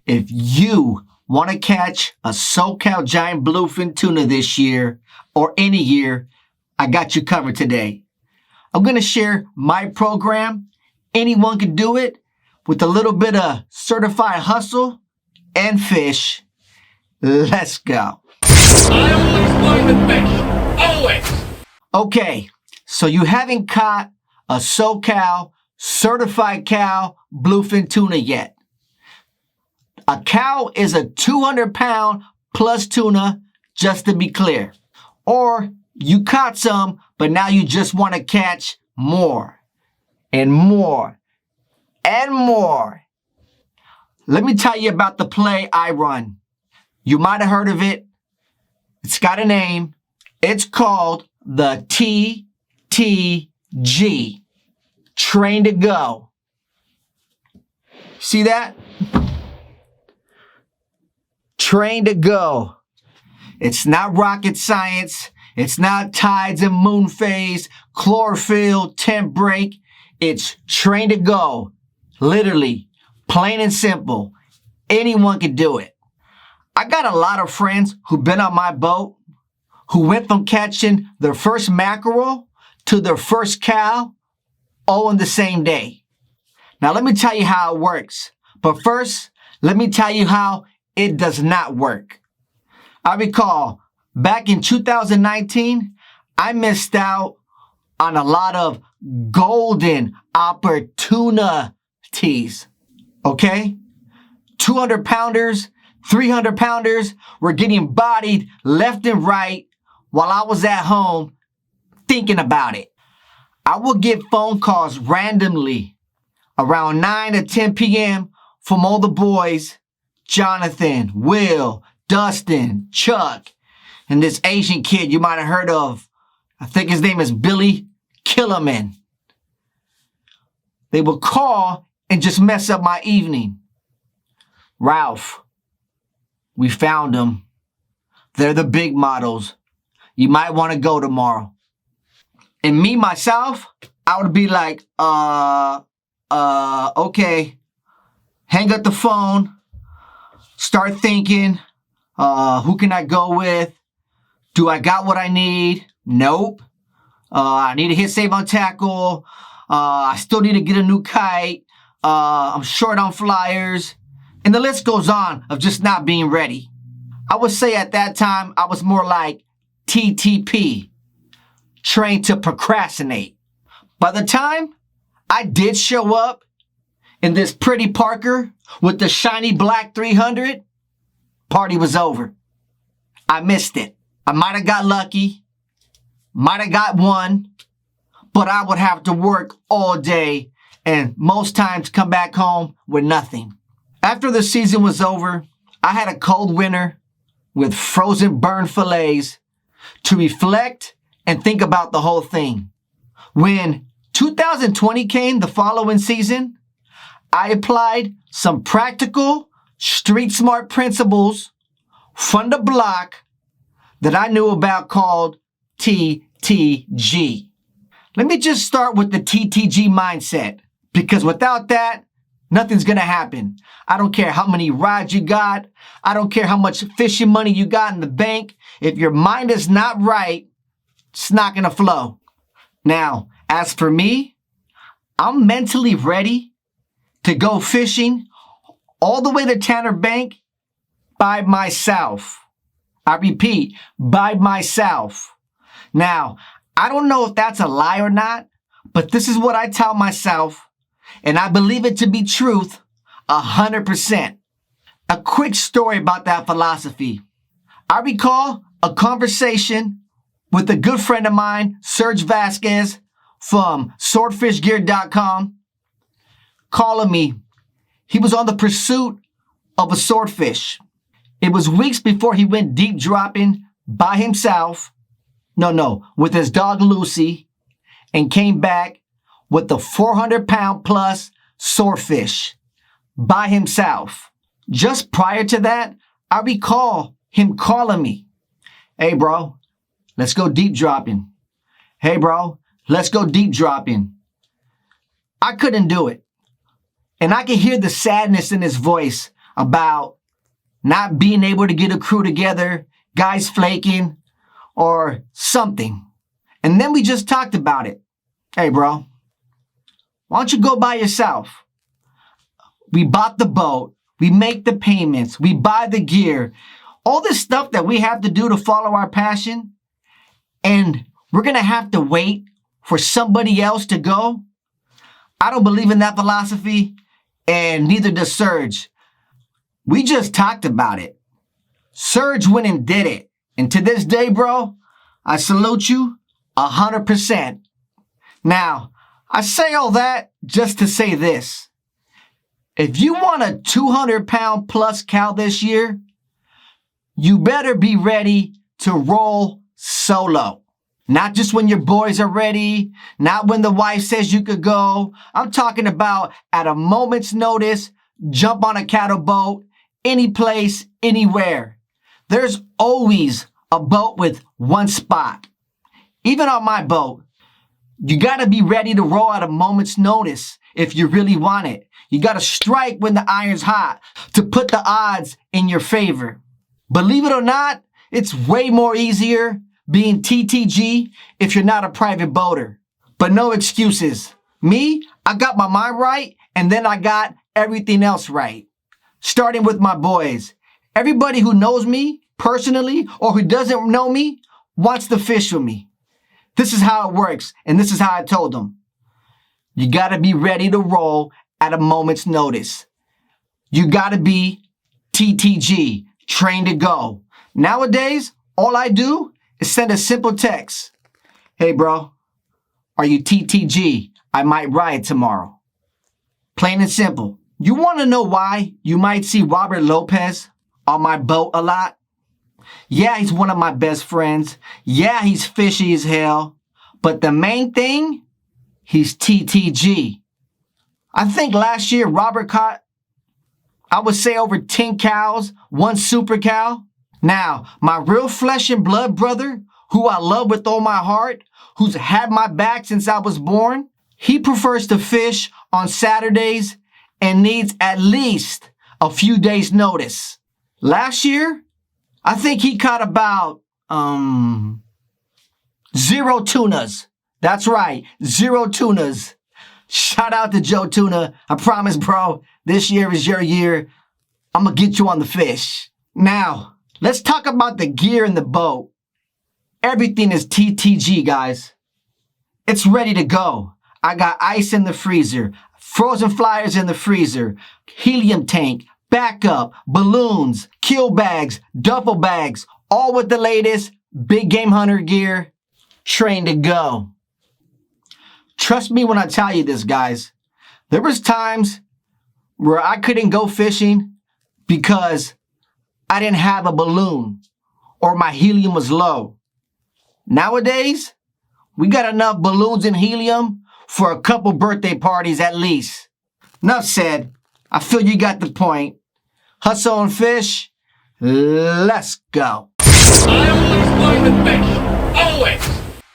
If you want to catch a SoCal giant bluefin tuna this year or any year, I got you covered today. I'm going to share my program. Anyone can do it with a little bit of certified hustle and fish. Let's go. I will explain the fish. Always. Okay, so you haven't caught a SoCal certified cow bluefin tuna yet. A cow is a 200-pound plus tuna, just to be clear. Or you caught some, but now you just want to catch more and more and more. Let me tell you about the play I run. You might have heard of it. It's got a name. It's called the TTG Trained to Go. See that? Trained to Go. It's not rocket science. It's not tides and moon phase, chlorophyll, temp break. It's trained to go. Literally, plain and simple. Anyone can do it. I got a lot of friends who've been on my boat, who went from catching their first mackerel to their first cow all in the same day. Now, let me tell you how it works. But first, let me tell you how it does not work. I recall back in 2019, I missed out on a lot of golden opportunities. Okay? 200-pounders, 300-pounders were getting bodied left and right while I was at home thinking about it. I would get phone calls randomly around 9 to 10 p.m. from all the boys, Jonathan, Will, Dustin, Chuck, and this Asian kid you might have heard of. I think his name is Billy Killerman. They would call and just mess up my evening. Ralph, we found them. They're the big models. You might want to go tomorrow. And me, myself, I would be like, okay. Hang up the phone. Start thinking, who can I go with? Do I got what I need? Nope. I need to hit save on tackle. I still need to get a new kite. I'm short on flyers. And the list goes on of just not being ready. I would say at that time, I was more like TTP, trained to procrastinate. By the time I did show up in this pretty Parker with the shiny black 300, party was over. I missed it. I might have got lucky, might have got one, but I would have to work all day and most times come back home with nothing. After the season was over, I had a cold winter with frozen burned fillets to reflect and think about the whole thing. When 2020 came, the following season, I applied some practical, street smart principles from the block that I knew about called TTG. Let me just start with the TTG mindset, because without that, nothing's going to happen. I don't care how many rods you got. I don't care how much fishing money you got in the bank. If your mind is not right, it's not going to flow. Now, as for me, I'm mentally ready to go fishing all the way to Tanner Bank by myself. I repeat, by myself. Now, I don't know if that's a lie or not, but this is what I tell myself, and I believe it to be truth 100%. A quick story about that philosophy. I recall a conversation with a good friend of mine, Serge Vasquez from swordfishgear.com, calling me. He was on the pursuit of a swordfish. It was weeks before he went deep dropping by himself, with his dog Lucy, and came back with the 400-pound plus swordfish by himself. Just prior to that, I recall him calling me. Hey, bro, let's go deep dropping. Hey, bro, let's go deep dropping. I couldn't do it. And I could hear the sadness in his voice about not being able to get a crew together, guys flaking, or something. And then we just talked about it. Hey, bro, why don't you go by yourself? We bought the boat. We make the payments. We buy the gear. All this stuff that we have to do to follow our passion. And we're going to have to wait for somebody else to go. I don't believe in that philosophy. And neither does Serge. We just talked about it. Serge went and did it. And to this day, bro, I salute you 100%. Now, I say all that just to say this. If you want a 200-pound plus cow this year, you better be ready to roll solo. Not just when your boys are ready, not when the wife says you could go. I'm talking about at a moment's notice, jump on a cattle boat, any place, anywhere. There's always a boat with one spot. Even on my boat, you gotta be ready to roll at a moment's notice if you really want it. You gotta strike when the iron's hot to put the odds in your favor. Believe it or not, it's way more easier being TTG if you're not a private boater. But no excuses. Me, I got my mind right, and then I got everything else right. Starting with my boys. Everybody who knows me personally or who doesn't know me wants to fish with me. This is how it works, and this is how I told them. You gotta be ready to roll at a moment's notice. You gotta be TTG, trained to go. Nowadays, all I do is send a simple text. Hey, bro, are you TTG? I might ride tomorrow. Plain and simple. You want to know why you might see Robert Lopez on my boat a lot? Yeah, he's one of my best friends. Yeah, he's fishy as hell. But the main thing, he's TTG. I think last year Robert caught, I would say, over 10 cows, one super cow. Now, my real flesh and blood brother, who I love with all my heart, who's had my back since I was born, he prefers to fish on Saturdays and needs at least a few days' notice. Last year, I think he caught about 0 tunas. That's right, 0 tunas. Shout out to Joe Tuna. I promise, bro, this year is your year. I'm gonna get you on the fish. Now, let's talk about the gear in the boat. Everything is TTG, guys. It's ready to go. I got ice in the freezer, frozen flyers in the freezer, helium tank, backup, balloons, kill bags, duffel bags, all with the latest big game hunter gear, trained to go. Trust me when I tell you this, guys. There was times where I couldn't go fishing because I didn't have a balloon or my helium was low. Nowadays, we got enough balloons and helium for a couple birthday parties at least. Enough said. I feel you got the point. Hustle and fish. Let's go. I always going to fish. Always.